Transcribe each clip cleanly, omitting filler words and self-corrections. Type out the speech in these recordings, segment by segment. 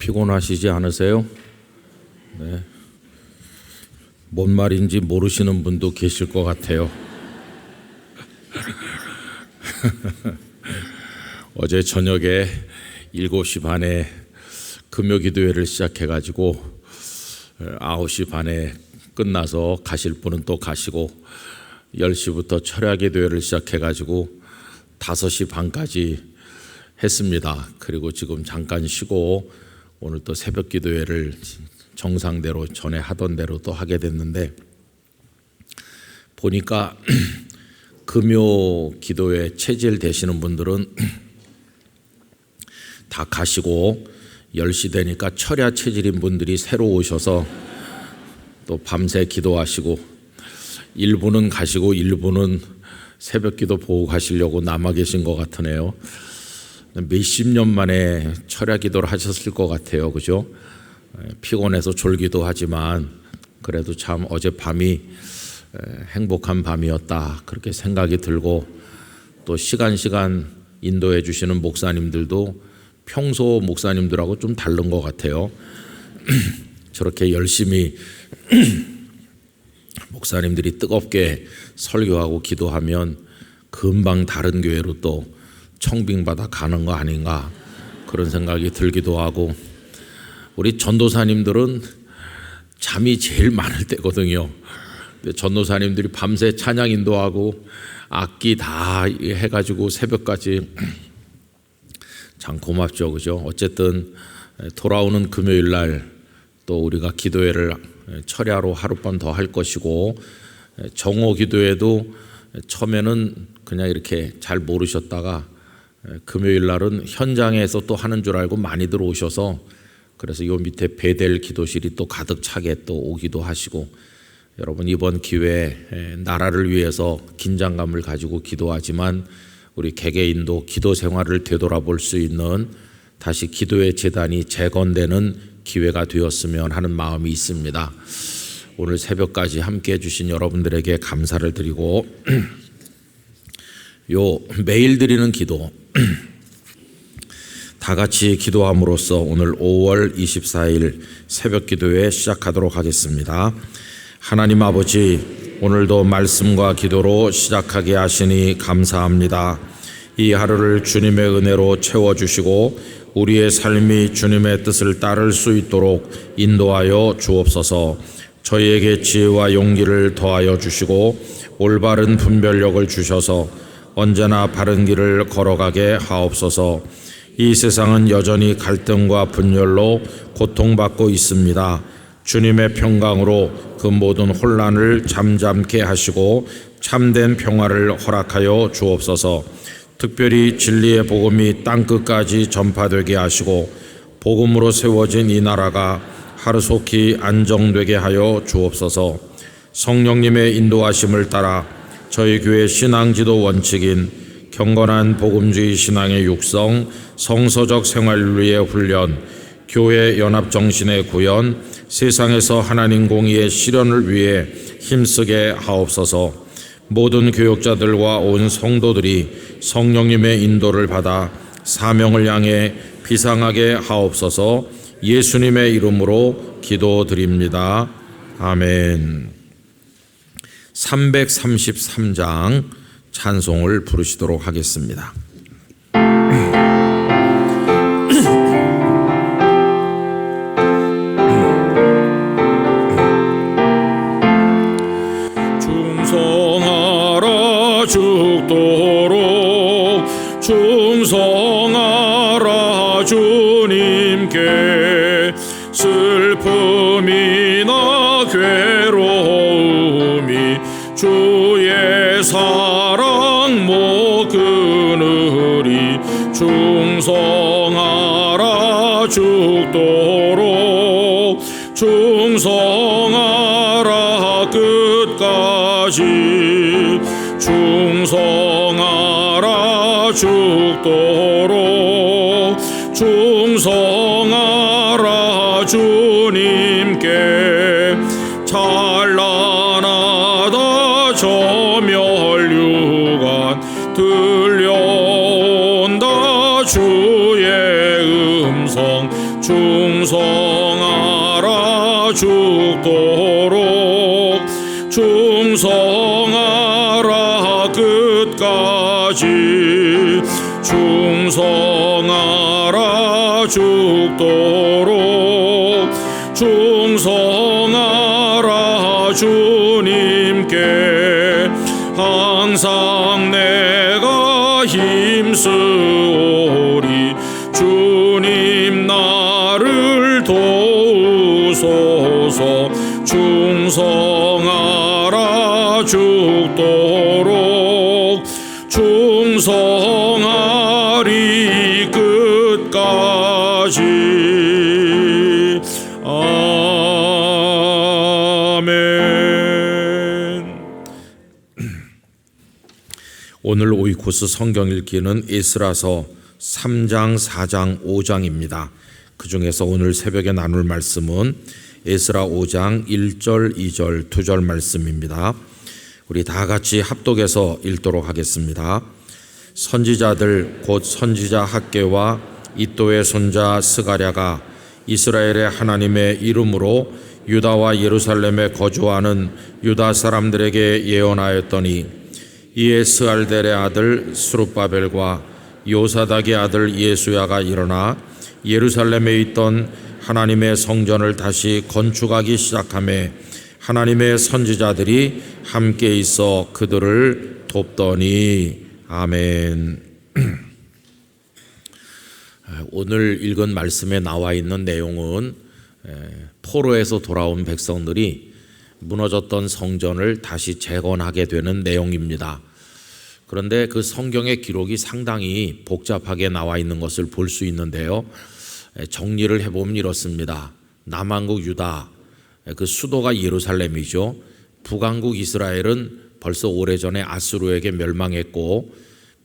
피곤하시지 않으세요? 네. 뭔 말인지 모르시는 분도 계실 것 같아요. 어제 저녁에 7시 반에 금요 기도회를 시작해가지고 9시 반에 끝나서 가실 분은 또 가시고 10시부터 철야 기도회를 시작해가지고 5시 반까지 했습니다. 그리고 지금 잠깐 쉬고 오늘 또 새벽 기도회를 정상대로 전에 하던 대로 또 하게 됐는데, 보니까 금요 기도회 체질 되시는 분들은 다 가시고 10시 되니까 철야 체질인 분들이 새로 오셔서 또 밤새 기도하시고, 일부는 가시고 일부는 새벽 기도 보고 가시려고 남아 계신 것 같으네요. 몇십 년 만에 철야 기도를 하셨을 것 같아요. 그죠? 피곤해서 졸기도 하지만 그래도 참 어젯밤이 행복한 밤이었다, 그렇게 생각이 들고, 또 시간 인도해 주시는 목사님들도 평소 목사님들하고 좀 다른 것 같아요. 저렇게 열심히 목사님들이 뜨겁게 설교하고 기도하면 금방 다른 교회로 또 청빙받아 가는 거 아닌가, 그런 생각이 들기도 하고, 우리 전도사님들은 잠이 제일 많을 때거든요. 근데 전도사님들이 밤새 찬양 인도하고 악기 다 해가지고 새벽까지 참 고맙죠. 그죠? 어쨌든 돌아오는 금요일 날 또 우리가 기도회를 철야로 하룻밤 더 할 것이고, 정오 기도회도 처음에는 그냥 이렇게 잘 모르셨다가 금요일 날은 현장에서 또 하는 줄 알고 많이들 오셔서, 그래서 요 밑에 베델 기도실이 또 가득 차게 또 오기도 하시고, 여러분 이번 기회에 나라를 위해서 긴장감을 가지고 기도하지만 우리 개개인도 기도 생활을 되돌아볼 수 있는, 다시 기도의 재단이 재건되는 기회가 되었으면 하는 마음이 있습니다. 오늘 새벽까지 함께 해주신 여러분들에게 감사를 드리고, 요 매일 드리는 기도 다 같이 기도함으로써 오늘 5월 24일 새벽 기도회 시작하도록 하겠습니다. 하나님 아버지, 오늘도 말씀과 기도로 시작하게 하시니 감사합니다. 이 하루를 주님의 은혜로 채워주시고 우리의 삶이 주님의 뜻을 따를 수 있도록 인도하여 주옵소서. 저희에게 지혜와 용기를 더하여 주시고 올바른 분별력을 주셔서 언제나 바른 길을 걸어가게 하옵소서. 이 세상은 여전히 갈등과 분열로 고통받고 있습니다. 주님의 평강으로 그 모든 혼란을 잠잠케 하시고 참된 평화를 허락하여 주옵소서. 특별히 진리의 복음이 땅끝까지 전파되게 하시고 복음으로 세워진 이 나라가 하루속히 안정되게 하여 주옵소서. 성령님의 인도하심을 따라 저희 교회 신앙지도 원칙인 경건한 복음주의 신앙의 육성, 성서적 생활윤리의 훈련, 교회 연합 정신의 구현, 세상에서 하나님 공의의 실현을 위해 힘쓰게 하옵소서. 모든 교역자들과 온 성도들이 성령님의 인도를 받아 사명을 향해 비상하게 하옵소서. 예수님의 이름으로 기도드립니다. 아멘. 333장 찬송을 부르시도록 하겠습니다. 죽도록 충성하라 주님께. 슬픔이나 괴로움이 주의 사랑 못 끊으리. 충성하라 죽도록 충성하라 끝까지. 충성하라 죽도록 충성하라 주님께. 찬란하다 저 멸류관 들려온다 주의 음성. 충성하라 죽도록 충성하라 끝까지 충성하라 죽도록 충성하라 주님께 항상 내가 힘쓰오리 주님 나를 도우소서 충성하라 죽도록 충성하리 끝까지 아멘. 오늘 오이코스 성경 읽기는 에스라서 3장, 4장, 5장입니다. 그 중에서 오늘 새벽에 나눌 말씀은 에스라 5장 1절, 2절, 2절 말씀입니다. 우리 다 같이 합독해서 읽도록 하겠습니다. 선지자들 곧 선지자 학개와 이또의 손자 스가랴가 이스라엘의 하나님의 이름으로 유다와 예루살렘에 거주하는 유다 사람들에게 예언하였더니 이에 스알델의 아들 스룹바벨과 요사닥의 아들 예수야가 일어나 예루살렘에 있던 하나님의 성전을 다시 건축하기 시작하며 하나님의 선지자들이 함께 있어 그들을 돕더니 아멘. 오늘 읽은 말씀에 나와 있는 내용은 포로에서 돌아온 백성들이 무너졌던 성전을 다시 재건하게 되는 내용입니다. 그런데 그 성경의 기록이 상당히 복잡하게 나와 있는 것을 볼 수 있는데요. 정리를 해보면 이렇습니다. 남한국 유다, 그 수도가 예루살렘이죠. 북한국 이스라엘은 벌써 오래전에 아수르에게 멸망했고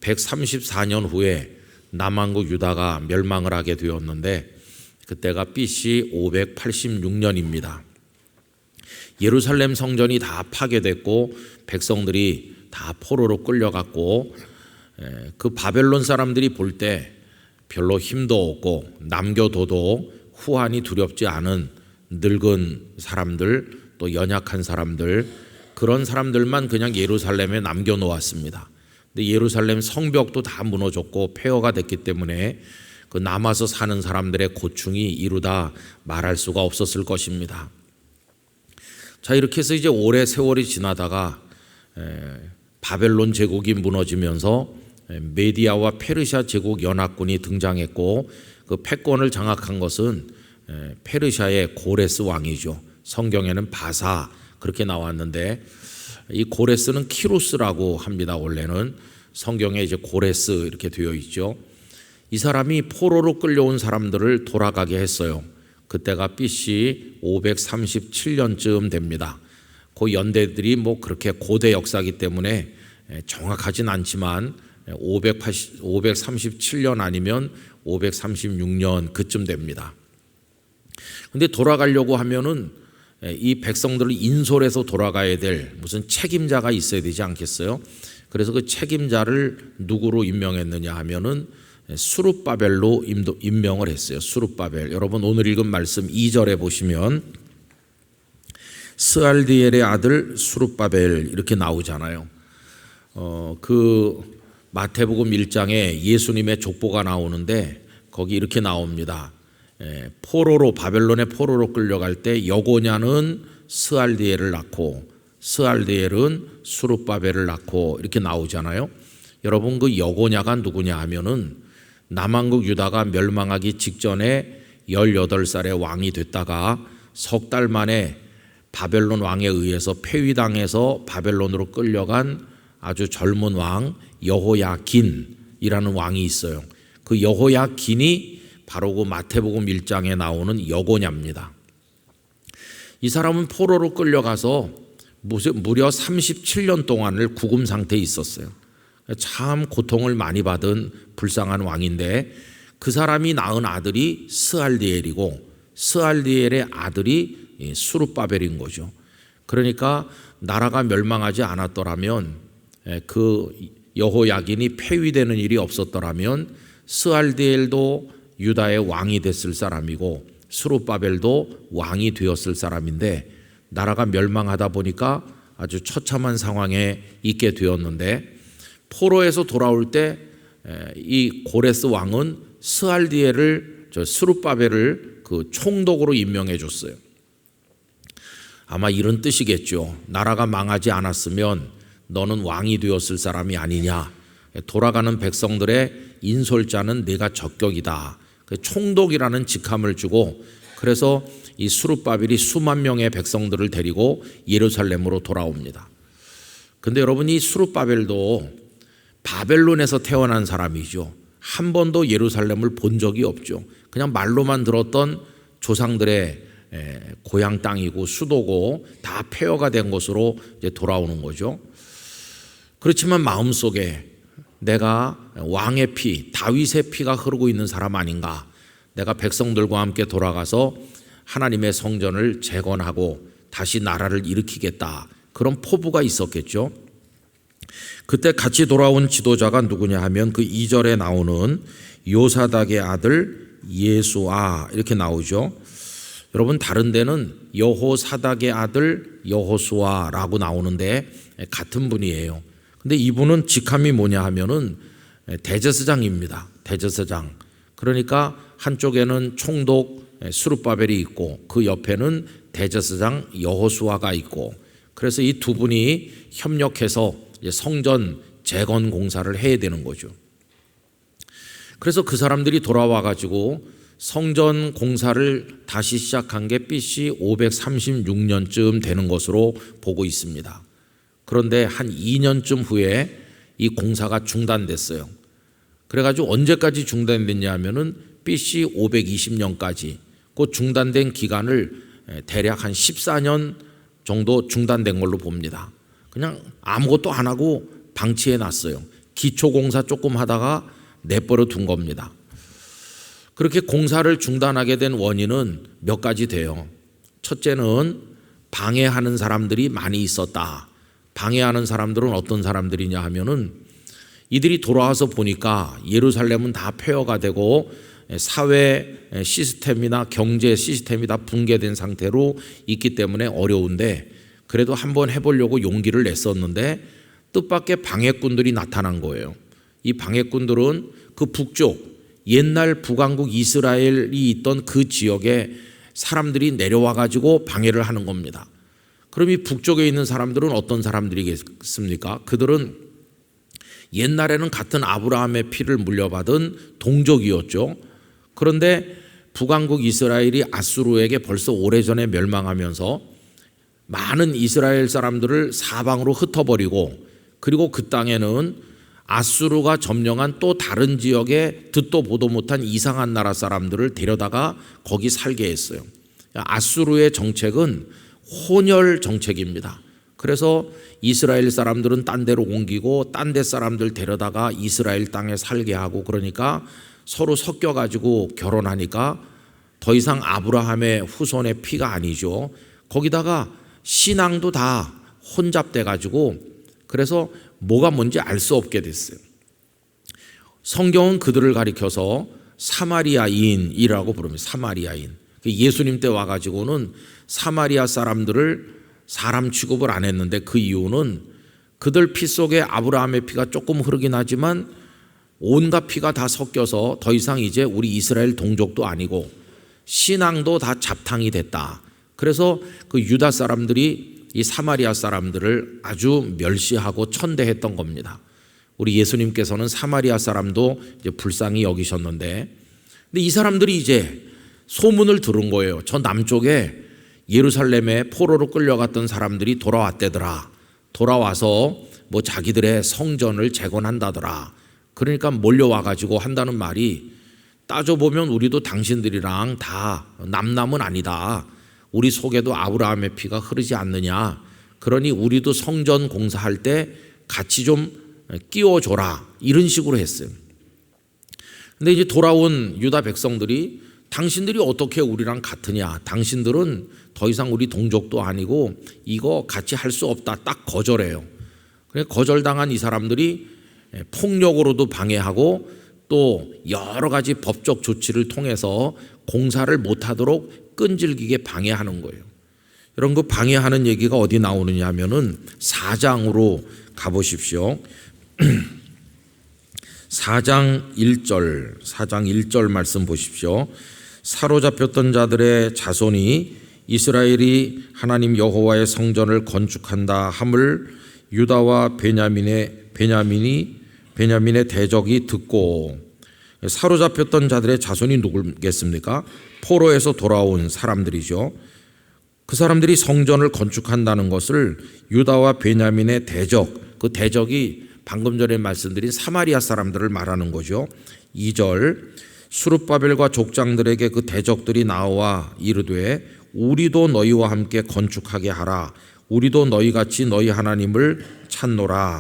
134년 후에 남한국 유다가 멸망을 하게 되었는데 그때가 BC 586년입니다. 예루살렘 성전이 다 파괴됐고 백성들이 다 포로로 끌려갔고 그 바벨론 사람들이 볼 때 별로 힘도 없고 남겨둬도 후환이 두렵지 않은 늙은 사람들 또 연약한 사람들 그런 사람들만 그냥 예루살렘에 남겨놓았습니다. 근데 예루살렘 성벽도 다 무너졌고 폐허가 됐기 때문에 그 남아서 사는 사람들의 고충이 이루다 말할 수가 없었을 것입니다. 자, 이렇게 해서 이제 오래 세월이 지나다가 바벨론 제국이 무너지면서 메디아와 페르시아 제국 연합군이 등장했고 그 패권을 장악한 것은 페르시아의 고레스 왕이죠. 성경에는 바사 그렇게 나왔는데 이 고레스는 키루스라고 합니다. 원래는 성경에 이제 고레스 이렇게 되어 있죠. 이 사람이 포로로 끌려온 사람들을 돌아가게 했어요. 그때가 BC 537년쯤 됩니다. 그 연대들이 뭐 그렇게 고대 역사이기 때문에 정확하진 않지만 537년 아니면 536년 그쯤 됩니다. 근데 돌아가려고 하면은 이 백성들을 인솔해서 돌아가야 될 무슨 책임자가 있어야 되지 않겠어요? 그래서 그 책임자를 누구로 임명했느냐 하면은 수룹바벨로 임명을 했어요. 수룹바벨. 여러분 오늘 읽은 말씀 2절에 보시면 스알디엘의 아들 수룹바벨 이렇게 나오잖아요. 그 마태복음 1장에 예수님의 족보가 나오는데 거기 이렇게 나옵니다. 포로로 바벨론의 포로로 끌려갈 때 여고냐는 스알디엘을 낳고 스알디엘은 수룹바벨을 낳고 이렇게 나오잖아요. 여러분 그 여고냐가 누구냐 하면은 남한국 유다가 멸망하기 직전에 18살의 왕이 됐다가 석 달 만에 바벨론 왕에 의해서 폐위당해서 바벨론으로 끌려간 아주 젊은 왕 여호야긴이라는 왕이 있어요. 그 여호야긴이 바로 그 마태복음 1장에 나오는 여고냐입니다. 이 사람은 포로로 끌려가서 무려 37년 동안을 구금 상태에 있었어요. 참 고통을 많이 받은 불쌍한 왕인데 그 사람이 낳은 아들이 스알디엘이고 스알디엘의 아들이 수룹바벨인 거죠. 그러니까 나라가 멸망하지 않았더라면 그 여호야긴이 폐위되는 일이 없었더라면 스알디엘도 유다의 왕이 됐을 사람이고 스룹바벨도 왕이 되었을 사람인데 나라가 멸망하다 보니까 아주 처참한 상황에 있게 되었는데 포로에서 돌아올 때 이 고레스 왕은 스알디엘을 스룹바벨을 그 총독으로 임명해 줬어요. 아마 이런 뜻이겠죠. 나라가 망하지 않았으면 너는 왕이 되었을 사람이 아니냐. 돌아가는 백성들의 인솔자는 네가 적격이다. 총독이라는 직함을 주고 그래서 이 스룹바벨이 수만 명의 백성들을 데리고 예루살렘으로 돌아옵니다. 근데 여러분 이 스룹바벨도 바벨론에서 태어난 사람이죠. 한 번도 예루살렘을 본 적이 없죠. 그냥 말로만 들었던 조상들의 고향 땅이고 수도고 다 폐허가 된 곳으로 이제 돌아오는 거죠. 그렇지만 마음속에 내가 왕의 피, 다윗의 피가 흐르고 있는 사람 아닌가. 내가 백성들과 함께 돌아가서 하나님의 성전을 재건하고 다시 나라를 일으키겠다. 그런 포부가 있었겠죠. 그때 같이 돌아온 지도자가 누구냐 하면 그 2절에 나오는 요사닥의 아들 예수아 이렇게 나오죠. 여러분 다른 데는 여호사닥의 아들 여호수아라고 나오는데 같은 분이에요. 근데 이분은 직함이 뭐냐 하면은 대제사장입니다. 대제사장. 그러니까 한쪽에는 총독 스룹바벨이 있고 그 옆에는 대제사장 여호수아가 있고 그래서 이 두 분이 협력해서 성전 재건 공사를 해야 되는 거죠. 그래서 그 사람들이 돌아와 가지고 성전 공사를 다시 시작한 게 BC 536년쯤 되는 것으로 보고 있습니다. 그런데 한 2년쯤 후에 이 공사가 중단됐어요. 그래가지고 언제까지 중단됐냐 하면은 BC 520년까지 그 중단된 기간을 대략 한 14년 정도 중단된 걸로 봅니다. 그냥 아무것도 안 하고 방치해 놨어요. 기초공사 조금 하다가 내버려 둔 겁니다. 그렇게 공사를 중단하게 된 원인은 몇 가지 돼요. 첫째는 방해하는 사람들이 많이 있었다. 방해하는 사람들은 어떤 사람들이냐 하면은 이들이 돌아와서 보니까 예루살렘은 다 폐허가 되고 사회 시스템이나 경제 시스템이 다 붕괴된 상태로 있기 때문에 어려운데 그래도 한번 해보려고 용기를 냈었는데 뜻밖의 방해꾼들이 나타난 거예요. 이 방해꾼들은 그 북쪽 옛날 북왕국 이스라엘이 있던 그 지역에 사람들이 내려와 가지고 방해를 하는 겁니다. 그럼 이 북쪽에 있는 사람들은 어떤 사람들이겠습니까? 그들은 옛날에는 같은 아브라함의 피를 물려받은 동족이었죠. 그런데 북왕국 이스라엘이 아수르에게 벌써 오래전에 멸망하면서 많은 이스라엘 사람들을 사방으로 흩어버리고 그리고 그 땅에는 아수르가 점령한 또 다른 지역에 듣도 보도 못한 이상한 나라 사람들을 데려다가 거기 살게 했어요. 아수르의 정책은 혼혈 정책입니다. 그래서 이스라엘 사람들은 딴 데로 옮기고 딴 데 사람들 데려다가 이스라엘 땅에 살게 하고 그러니까 서로 섞여가지고 결혼하니까 더 이상 아브라함의 후손의 피가 아니죠. 거기다가 신앙도 다 혼잡돼 가지고 그래서 뭐가 뭔지 알 수 없게 됐어요. 성경은 그들을 가리켜서 사마리아인이라고 부릅니다. 사마리아인. 예수님 때 와가지고는 사마리아 사람들을 사람 취급을 안 했는데 그 이유는 그들 피 속에 아브라함의 피가 조금 흐르긴 하지만 온갖 피가 다 섞여서 더 이상 이제 우리 이스라엘 동족도 아니고 신앙도 다 잡탕이 됐다. 그래서 그 유다 사람들이 이 사마리아 사람들을 아주 멸시하고 천대했던 겁니다. 우리 예수님께서는 사마리아 사람도 이제 불쌍히 여기셨는데 근데 이 사람들이 이제 소문을 들은 거예요. 저 남쪽에 예루살렘에 포로로 끌려갔던 사람들이 돌아왔대더라. 돌아와서 뭐 자기들의 성전을 재건한다더라. 그러니까 몰려와 가지고 한다는 말이 따져보면 우리도 당신들이랑 다 남남은 아니다. 우리 속에도 아브라함의 피가 흐르지 않느냐. 그러니 우리도 성전 공사할 때 같이 좀 끼워줘라. 이런 식으로 했어요. 근데 이제 돌아온 유다 백성들이 당신들이 어떻게 우리랑 같으냐. 당신들은 더 이상 우리 동족도 아니고 이거 같이 할 수 없다. 딱 거절해요. 그래서 거절당한 이 사람들이 폭력으로도 방해하고 또 여러 가지 법적 조치를 통해서 공사를 못하도록 끈질기게 방해하는 거예요. 이런 거 방해하는 얘기가 어디 나오느냐 하면은 4장으로 가보십시오. 4장 1절 말씀 보십시오. 사로잡혔던 자들의 자손이 이스라엘이 하나님 여호와의 성전을 건축한다 함을 유다와 베냐민의 대적이 듣고, 사로잡혔던 자들의 자손이 누구겠습니까? 포로에서 돌아온 사람들이죠. 그 사람들이 성전을 건축한다는 것을 유다와 베냐민의 대적, 그 대적이 방금 전에 말씀드린 사마리아 사람들을 말하는 거죠. 2절, 스룹바벨과 족장들에게 그 대적들이 나와 이르되 우리도 너희와 함께 건축하게 하라. 우리도 너희같이 너희 하나님을 찾노라.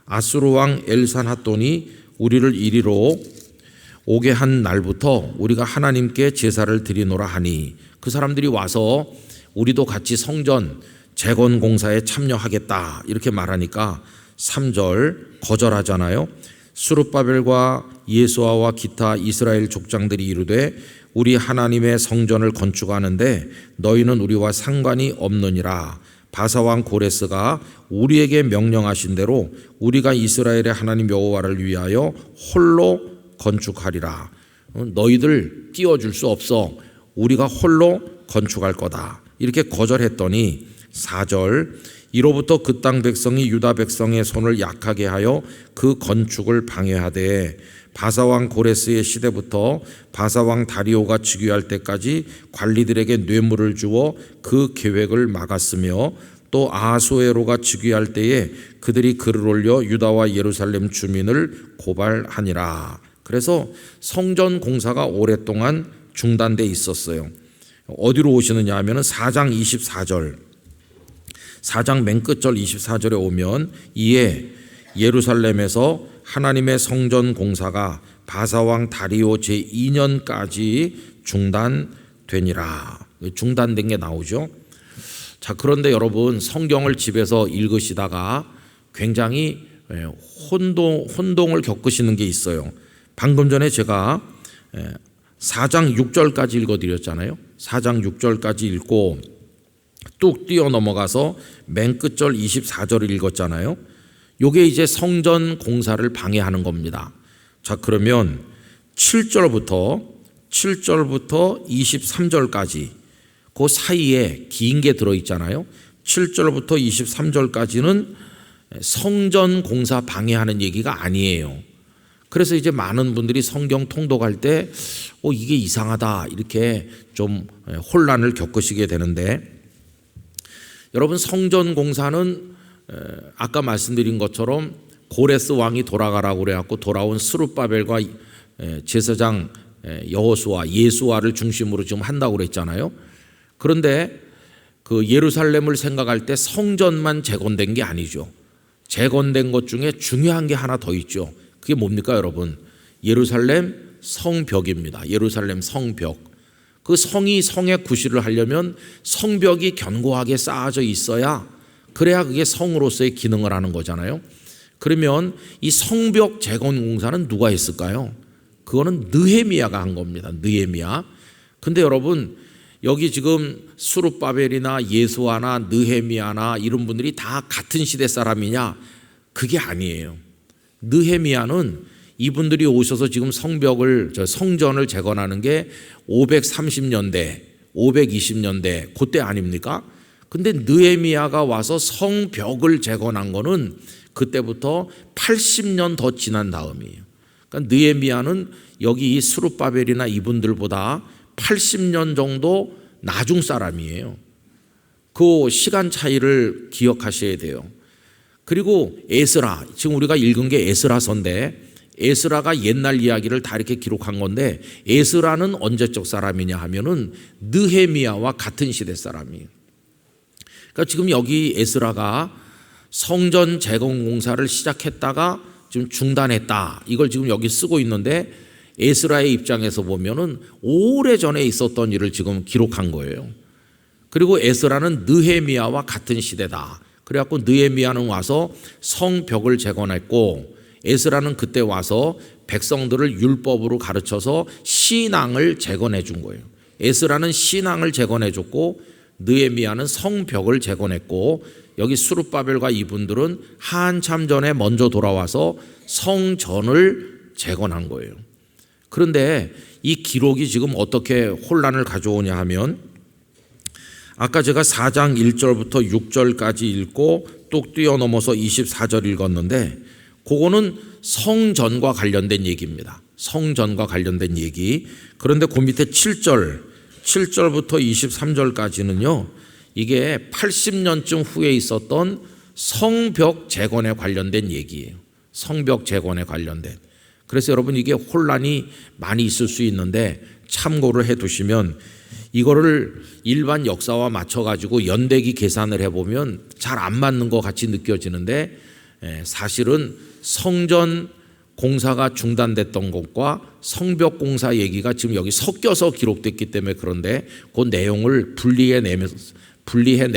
아수르 왕 엘산핫돈이 우리를 이리로 오게 한 날부터 우리가 하나님께 제사를 드리노라 하니, 그 사람들이 와서 우리도 같이 성전 재건 공사에 참여하겠다 이렇게 말하니까 3절 거절하잖아요. 스룹바벨과 예수아와 기타 이스라엘 족장들이 이르되 우리 하나님의 성전을 건축하는데 너희는 우리와 상관이 없느니라. 바사왕 고레스가 우리에게 명령하신 대로 우리가 이스라엘의 하나님 여호와를 위하여 홀로 건축하리라. 너희들 끼워줄 수 없어. 우리가 홀로 건축할 거다. 이렇게 거절했더니 4절, 이로부터 그 땅 백성이 유다 백성의 손을 약하게 하여 그 건축을 방해하되 바사왕 고레스의 시대부터 바사왕 다리오가 즉위할 때까지 관리들에게 뇌물을 주어 그 계획을 막았으며, 또 아하수에로가 즉위할 때에 그들이 글을 올려 유다와 예루살렘 주민을 고발하니라. 그래서 성전 공사가 오랫동안 중단돼 있었어요. 어디로 오시느냐 하면 4장 24절, 4장 맨 끝절 24절에 오면 이에 예루살렘에서 하나님의 성전 공사가 바사왕 다리오 제2년까지 중단되니라. 중단된 게 나오죠. 자, 그런데 여러분 성경을 집에서 읽으시다가 굉장히 혼동을 겪으시는 게 있어요. 방금 전에 제가 4장 6절까지 읽어드렸잖아요. 4장 6절까지 읽고 뚝 뛰어 넘어가서 맨 끝절 24절을 읽었잖아요. 요게 이제 성전 공사를 방해하는 겁니다. 자, 그러면 7절부터 23절까지 그 사이에 긴 게 들어있잖아요. 7절부터 23절까지는 성전 공사 방해하는 얘기가 아니에요. 그래서 이제 많은 분들이 성경 통독할 때 이게 이상하다 이렇게 좀 혼란을 겪으시게 되는데, 여러분 성전 공사는 아까 말씀드린 것처럼 고레스 왕이 돌아가라고 그래갖고 돌아온 스룹바벨과 제사장 여호수아 예수아를 중심으로 지금 한다고 그랬잖아요. 그런데 그 예루살렘을 생각할 때 성전만 재건된 게 아니죠. 재건된 것 중에 중요한 게 하나 더 있죠. 그게 뭡니까 여러분? 예루살렘 성벽입니다. 예루살렘 성벽. 그 성이 성의 구실을 하려면 성벽이 견고하게 쌓아져 있어야, 그래야 그게 성으로서의 기능을 하는 거잖아요. 그러면 이 성벽 재건 공사는 누가 했을까요? 그거는 느헤미야가 한 겁니다. 느헤미야. 근데 여러분 여기 지금 스룹바벨이나 예수아나 느헤미야나 이런 분들이 다 같은 시대 사람이냐? 그게 아니에요. 느헤미야는 이분들이 오셔서 지금 성전을 재건하는 게 530년대, 520년대 그때 아닙니까? 근데 느헤미야가 와서 성벽을 재건한 거는 그때부터 80년 더 지난 다음이에요. 그러니까 느헤미야는 여기 이 스룹바벨이나 이분들보다 80년 정도 나중 사람이에요. 그 시간 차이를 기억하셔야 돼요. 그리고 에스라, 지금 우리가 읽은 게 에스라서인데 에스라가 옛날 이야기를 다 이렇게 기록한 건데, 에스라는 언제적 사람이냐 하면은 느헤미야와 같은 시대 사람이에요. 그러니까 지금 여기 에스라가 성전 재건 공사를 시작했다가 지금 중단했다, 이걸 지금 여기 쓰고 있는데 에스라의 입장에서 보면은 오래전에 있었던 일을 지금 기록한 거예요. 그리고 에스라는 느헤미야와 같은 시대다. 그래갖고 느헤미야는 와서 성벽을 재건했고 에스라는 그때 와서 백성들을 율법으로 가르쳐서 신앙을 재건해 준 거예요. 에스라는 신앙을 재건해 줬고 느헤미야는 성벽을 재건했고 여기 스룹바벨과 이분들은 한참 전에 먼저 돌아와서 성전을 재건한 거예요. 그런데 이 기록이 지금 어떻게 혼란을 가져오냐 하면 아까 제가 4장 1절부터 6절까지 읽고 뚝 뛰어넘어서 24절 읽었는데 그거는 성전과 관련된 얘기입니다. 성전과 관련된 얘기. 그런데 그 밑에 7절부터 23절까지는요. 이게 80년쯤 후에 있었던 성벽 재건에 관련된 얘기예요. 성벽 재건에 관련된. 그래서 여러분 이게 혼란이 많이 있을 수 있는데 참고를 해 두시면 이거를 일반 역사와 맞춰가지고 연대기 계산을 해보면 잘 안 맞는 것 같이 느껴지는데 사실은 성전 공사가 중단됐던 것과 성벽 공사 얘기가 지금 여기 섞여서 기록됐기 때문에 그런데 그 내용을 분리해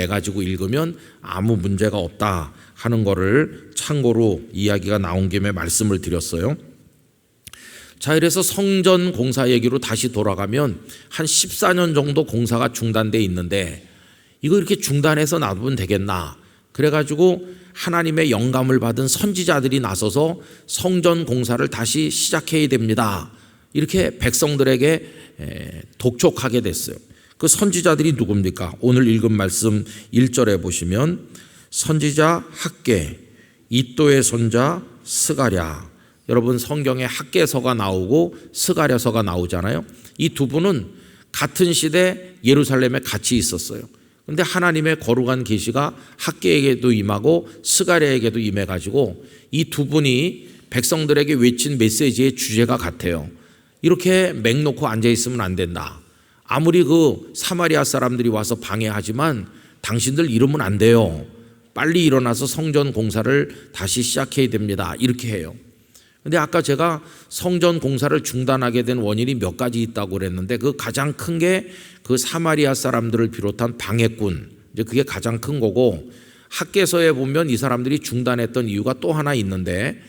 가지고 읽으면 아무 문제가 없다 하는 거를 참고로 이야기가 나온 김에 말씀을 드렸어요. 자, 이래서 성전 공사 얘기로 다시 돌아가면 한 14년 정도 공사가 중단돼 있는데 이거 이렇게 중단해서 놔두면 되겠나? 그래가지고 하나님의 영감을 받은 선지자들이 나서서 성전 공사를 다시 시작해야 됩니다. 이렇게 백성들에게 독촉하게 됐어요. 그 선지자들이 누굽니까? 오늘 읽은 말씀 1절에 보시면 선지자 학개, 이도의 손자 스가랴. 여러분 성경에 학개서가 나오고 스가랴서가 나오잖아요. 이 두 분은 같은 시대 예루살렘에 같이 있었어요. 그런데 하나님의 거룩한 계시가 학개에게도 임하고 스가랴에게도 임해가지고 이 두 분이 백성들에게 외친 메시지의 주제가 같아요. 이렇게 맹 놓고 앉아있으면 안 된다. 아무리 그 사마리아 사람들이 와서 방해하지만 당신들 이러면 안 돼요. 빨리 일어나서 성전 공사를 다시 시작해야 됩니다. 이렇게 해요. 근데 아까 제가 성전 공사를 중단하게 된 원인이 몇 가지 있다고 그랬는데 그 가장 큰 게 그 사마리아 사람들을 비롯한 방해꾼, 이제 그게 가장 큰 거고 학개서에 보면 이 사람들이 중단했던 이유가 또 하나 있는데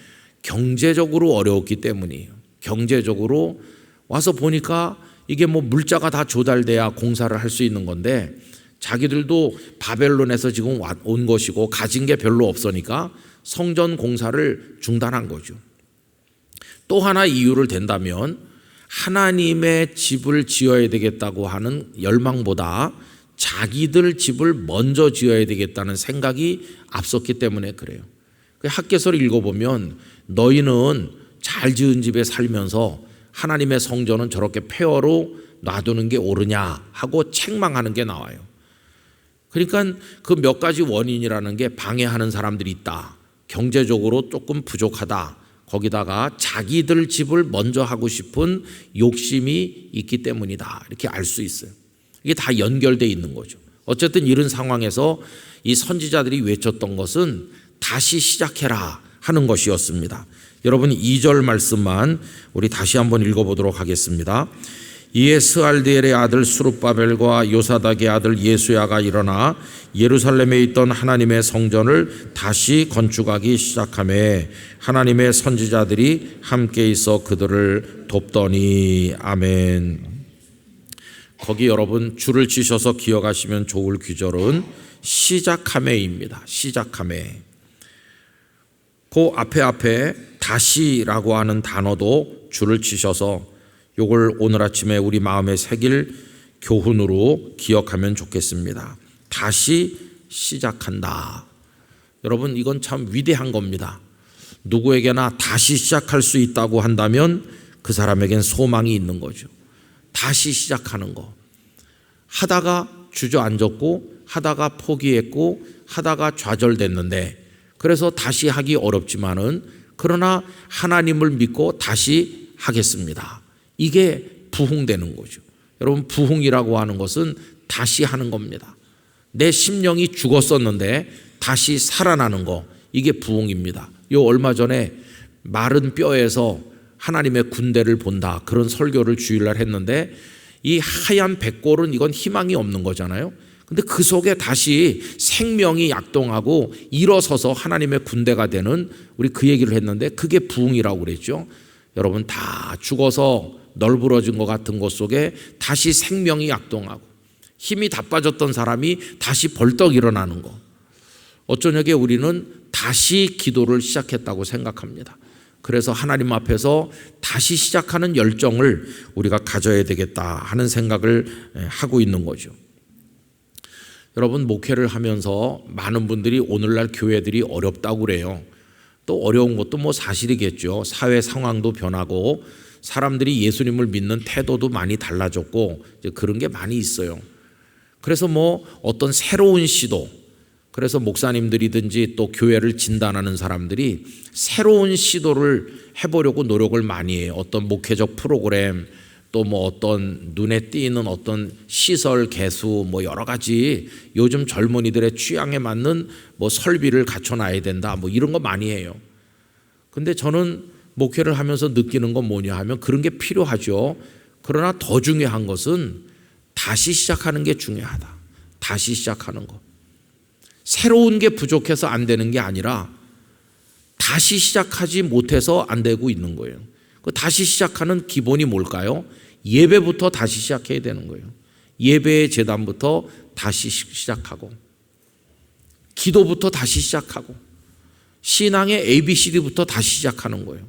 경제적으로 어려웠기 때문이에요. 경제적으로 와서 보니까 이게 뭐 물자가 다 조달돼야 공사를 할 수 있는 건데 자기들도 바벨론에서 지금 온 것이고 가진 게 별로 없으니까 성전 공사를 중단한 거죠. 또 하나 이유를 댄다면 하나님의 집을 지어야 되겠다고 하는 열망보다 자기들 집을 먼저 지어야 되겠다는 생각이 앞섰기 때문에 그래요. 학개서를 읽어보면 너희는 잘 지은 집에 살면서 하나님의 성전은 저렇게 폐허로 놔두는 게 옳으냐 하고 책망하는 게 나와요. 그러니까 그 몇 가지 원인이라는 게 방해하는 사람들이 있다. 경제적으로 조금 부족하다. 거기다가 자기들 집을 먼저 하고 싶은 욕심이 있기 때문이다. 이렇게 알 수 있어요. 이게 다 연결되어 있는 거죠. 어쨌든 이런 상황에서 이 선지자들이 외쳤던 것은 다시 시작해라 하는 것이었습니다. 여러분 2절 말씀만 우리 다시 한번 읽어보도록 하겠습니다. 이에 스알디엘의 아들 스룹바벨과 요사닥의 아들 예수야가 일어나 예루살렘에 있던 하나님의 성전을 다시 건축하기 시작하며 하나님의 선지자들이 함께 있어 그들을 돕더니. 아멘. 거기 여러분 줄을 치셔서 기억하시면 좋을 구절은 시작하며입니다. 시작하며. 그 앞에 다시라고 하는 단어도 줄을 치셔서 요걸 오늘 아침에 우리 마음에 새길 교훈으로 기억하면 좋겠습니다. 다시 시작한다. 여러분 이건 참 위대한 겁니다. 누구에게나 다시 시작할 수 있다고 한다면 그 사람에겐 소망이 있는 거죠. 다시 시작하는 거. 하다가 주저앉았고 하다가 포기했고 하다가 좌절됐는데 그래서 다시 하기 어렵지만은 그러나 하나님을 믿고 다시 하겠습니다. 이게 부흥되는 거죠. 여러분 부흥이라고 하는 것은 다시 하는 겁니다. 내 심령이 죽었었는데 다시 살아나는 거, 이게 부흥입니다. 요 얼마 전에 마른 뼈에서 하나님의 군대를 본다 그런 설교를 주일날 했는데 이 하얀 백골은 이건 희망이 없는 거잖아요. 근데 그 속에 다시 생명이 약동하고 일어서서 하나님의 군대가 되는, 우리 그 얘기를 했는데 그게 부흥이라고 그랬죠. 여러분, 다 죽어서 널브러진 것 같은 곳 속에 다시 생명이 약동하고 힘이 다 빠졌던 사람이 다시 벌떡 일어나는 거. 어쩌냐게 우리는 다시 기도를 시작했다고 생각합니다. 그래서 하나님 앞에서 다시 시작하는 열정을 우리가 가져야 되겠다 하는 생각을 하고 있는 거죠. 여러분, 목회를 하면서 많은 분들이 오늘날 교회들이 어렵다고 그래요. 또 어려운 것도 뭐 사실이겠죠. 사회 상황도 변하고 사람들이 예수님을 믿는 태도도 많이 달라졌고 이제 그런 게 많이 있어요. 그래서 뭐 어떤 새로운 시도, 그래서 목사님들이든지 또 교회를 진단하는 사람들이 새로운 시도를 해보려고 노력을 많이 해요. 어떤 목회적 프로그램, 또 뭐 어떤 눈에 띄는 어떤 시설 개수, 뭐 여러 가지 요즘 젊은이들의 취향에 맞는 뭐 설비를 갖춰놔야 된다, 뭐 이런 거 많이 해요. 근데 저는 목회를 하면서 느끼는 건 뭐냐 하면 그런 게 필요하죠. 그러나 더 중요한 것은 다시 시작하는 게 중요하다. 다시 시작하는 거. 새로운 게 부족해서 안 되는 게 아니라 다시 시작하지 못해서 안 되고 있는 거예요. 그 다시 시작하는 기본이 뭘까요? 예배부터 다시 시작해야 되는 거예요. 예배의 제단부터 다시 시작하고, 기도부터 다시 시작하고, 신앙의 ABCD부터 다시 시작하는 거예요.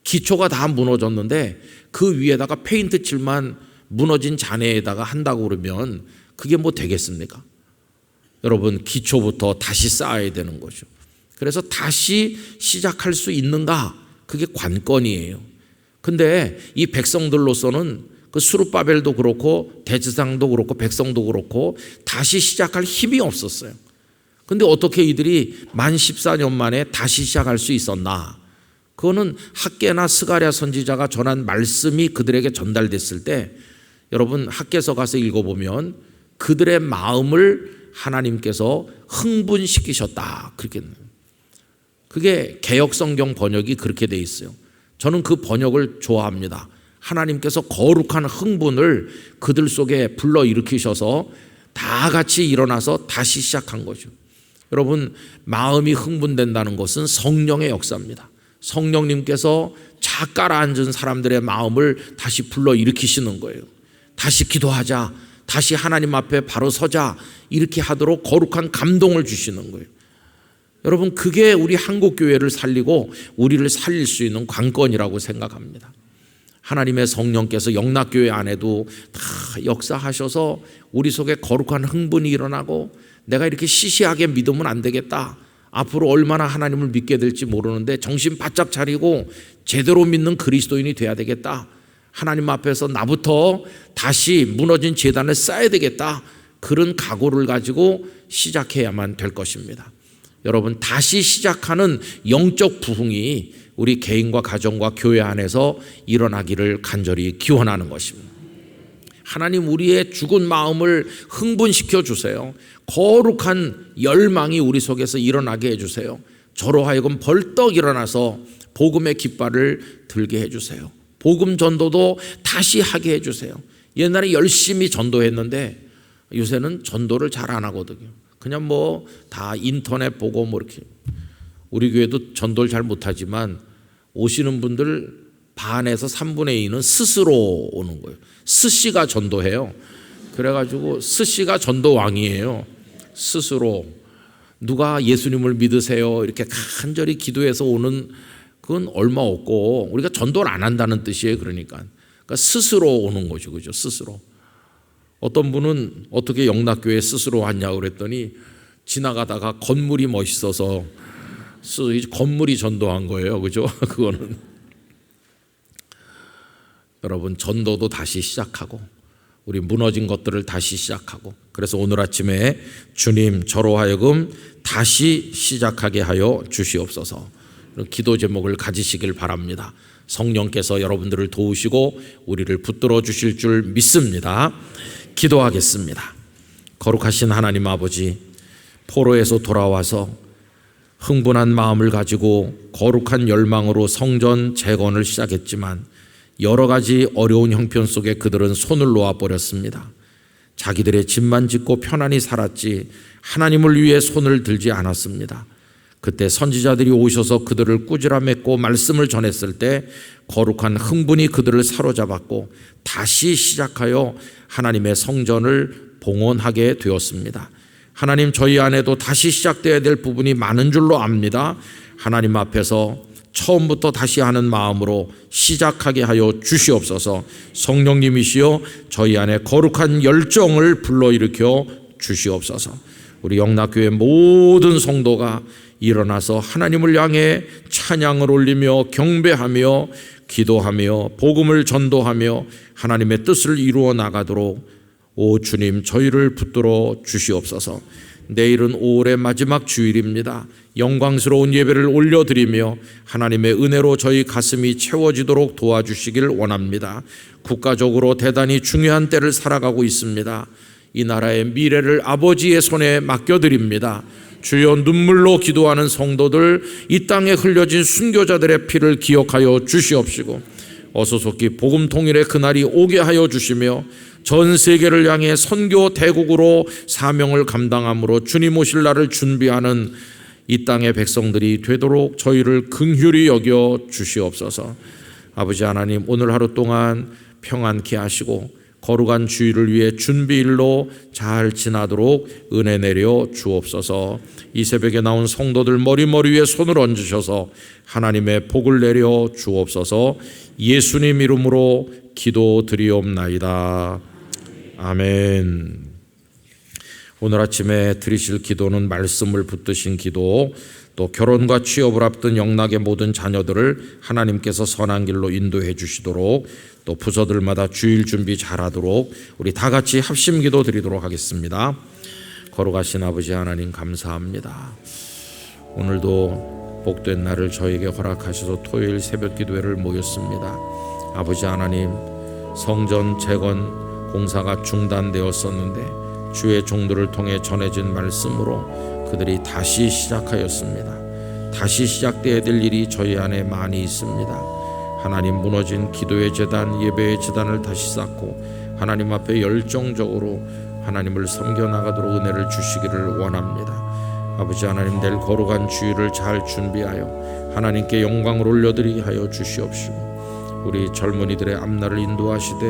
기초가 다 무너졌는데 그 위에다가 페인트 칠만 무너진 잔해에다가 한다고 그러면 그게 뭐 되겠습니까? 여러분, 기초부터 다시 쌓아야 되는 거죠. 그래서 다시 시작할 수 있는가? 그게 관건이에요. 근데 이 백성들로서는 그 수르바벨도 그렇고 대지상도 그렇고 백성도 그렇고 다시 시작할 힘이 없었어요. 근데 어떻게 이들이 만 14년 만에 다시 시작할 수 있었나? 그거는 학개나 스가랴 선지자가 전한 말씀이 그들에게 전달됐을 때, 여러분 학개서 가서 읽어보면 그들의 마음을 하나님께서 흥분시키셨다, 그렇게. 그게 개역성경 번역이 그렇게 돼 있어요. 저는 그 번역을 좋아합니다. 하나님께서 거룩한 흥분을 그들 속에 불러일으키셔서 다 같이 일어나서 다시 시작한 거죠. 여러분, 마음이 흥분된다는 것은 성령의 역사입니다. 성령님께서 착 깔아앉은 사람들의 마음을 다시 불러일으키시는 거예요. 다시 기도하자, 다시 하나님 앞에 바로 서자, 이렇게 하도록 거룩한 감동을 주시는 거예요. 여러분, 그게 우리 한국교회를 살리고 우리를 살릴 수 있는 관건이라고 생각합니다. 하나님의 성령께서 영락교회 안에도 다 역사하셔서 우리 속에 거룩한 흥분이 일어나고, 내가 이렇게 시시하게 믿으면 안 되겠다, 앞으로 얼마나 하나님을 믿게 될지 모르는데 정신 바짝 차리고 제대로 믿는 그리스도인이 돼야 되겠다, 하나님 앞에서 나부터 다시 무너진 제단을 쌓아야 되겠다, 그런 각오를 가지고 시작해야만 될 것입니다. 여러분, 다시 시작하는 영적 부흥이 우리 개인과 가정과 교회 안에서 일어나기를 간절히 기원하는 것입니다. 하나님, 우리의 죽은 마음을 흥분시켜 주세요. 거룩한 열망이 우리 속에서 일어나게 해주세요. 저로 하여금 벌떡 일어나서 복음의 깃발을 들게 해주세요. 복음 전도도 다시 하게 해주세요. 옛날에 열심히 전도했는데 요새는 전도를 잘 안 하거든요. 그냥 뭐 다 인터넷 보고 뭐 이렇게. 우리 교회도 전도를 잘 못하지만 오시는 분들 반에서 3분의 2는 스스로 오는 거예요. 스씨가 전도해요. 그래가지고 스씨가 전도 왕이에요. 스스로. 누가 예수님을 믿으세요 이렇게 간절히 기도해서 오는, 그건 얼마 없고, 우리가 전도를 안 한다는 뜻이에요. 그러니까 스스로 오는 거죠. 그죠? 스스로. 어떤 분은 어떻게 영락교회 스스로 왔냐고 그랬더니 지나가다가 건물이 멋있어서 건물이 전도한 거예요. 그죠? 그거는. 여러분, 전도도 다시 시작하고 우리 무너진 것들을 다시 시작하고, 그래서 오늘 아침에 주님, 저로 하여금 다시 시작하게 하여 주시옵소서, 이런 기도 제목을 가지시길 바랍니다. 성령께서 여러분들을 도우시고 우리를 붙들어 주실 줄 믿습니다. 기도하겠습니다. 거룩하신 하나님 아버지, 포로에서 돌아와서 흥분한 마음을 가지고 거룩한 열망으로 성전 재건을 시작했지만 여러 가지 어려운 형편 속에 그들은 손을 놓아버렸습니다. 자기들의 집만 짓고 편안히 살았지 하나님을 위해 손을 들지 않았습니다. 그때 선지자들이 오셔서 그들을 꾸지라 맺고 말씀을 전했을 때 거룩한 흥분이 그들을 사로잡았고 다시 시작하여 하나님의 성전을 봉헌하게 되었습니다. 하나님, 저희 안에도 다시 시작되어야 될 부분이 많은 줄로 압니다. 하나님 앞에서 처음부터 다시 하는 마음으로 시작하게 하여 주시옵소서. 성령님이시여 저희 안에 거룩한 열정을 불러일으켜 주시옵소서. 우리 영락교회 모든 성도가 일어나서 하나님을 향해 찬양을 올리며 경배하며 기도하며 복음을 전도하며 하나님의 뜻을 이루어 나가도록 오 주님 저희를 붙들어 주시옵소서. 내일은 5월의 마지막 주일입니다. 영광스러운 예배를 올려드리며 하나님의 은혜로 저희 가슴이 채워지도록 도와주시길 원합니다. 국가적으로 대단히 중요한 때를 살아가고 있습니다. 이 나라의 미래를 아버지의 손에 맡겨드립니다. 주여, 눈물로 기도하는 성도들, 이 땅에 흘려진 순교자들의 피를 기억하여 주시옵시고 어소속히 복음 통일의 그날이 오게 하여 주시며 전 세계를 향해 선교 대국으로 사명을 감당함으로 주님 오실 날을 준비하는 이 땅의 백성들이 되도록 저희를 긍휼히 여겨 주시옵소서. 아버지 하나님, 오늘 하루 동안 평안케 하시고 거룩한 주일을 위해 준비일로 잘 지나도록 은혜 내려 주옵소서. 이 새벽에 나온 성도들 머리 위에 손을 얹으셔서 하나님의 복을 내려 주옵소서. 예수님 이름으로 기도드리옵나이다. 아멘. 오늘 아침에 드리실 기도는 말씀을 붙드신 기도, 또 결혼과 취업을 앞둔 영락의 모든 자녀들을 하나님께서 선한 길로 인도해 주시도록, 또 부서들마다 주일 준비 잘하도록 우리 다 같이 합심 기도 드리도록 하겠습니다. 거룩하신 아버지 하나님, 감사합니다. 오늘도 복된 날을 저에게 허락하셔서 토요일 새벽 기도회를 모였습니다. 아버지 하나님, 성전 재건 공사가 중단되었었는데 주의 종들을 통해 전해진 말씀으로 그들이 다시 시작하였습니다. 다시 시작되어야 될 일이 저희 안에 많이 있습니다. 하나님, 무너진 기도의 재단, 예배의 재단을 다시 쌓고 하나님 앞에 열정적으로 하나님을 섬겨나가도록 은혜를 주시기를 원합니다. 아버지 하나님, 내일 거룩한 주일을 잘 준비하여 하나님께 영광을 올려드리게 하여 주시옵시고 우리 젊은이들의 앞날을 인도하시되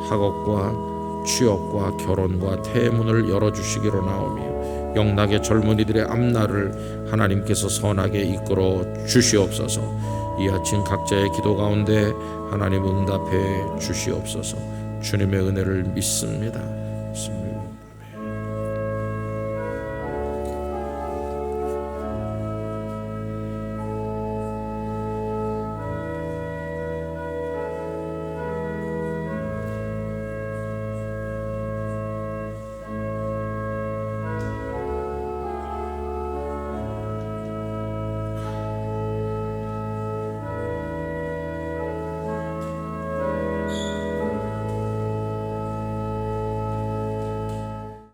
학업과 취업과 결혼과 태문을 열어주시기로 나오며 영락의 젊은이들의 앞날을 하나님께서 선하게 이끌어 주시옵소서. 이 아침 각자의 기도 가운데 하나님 응답해 주시옵소서. 주님의 은혜를 믿습니다.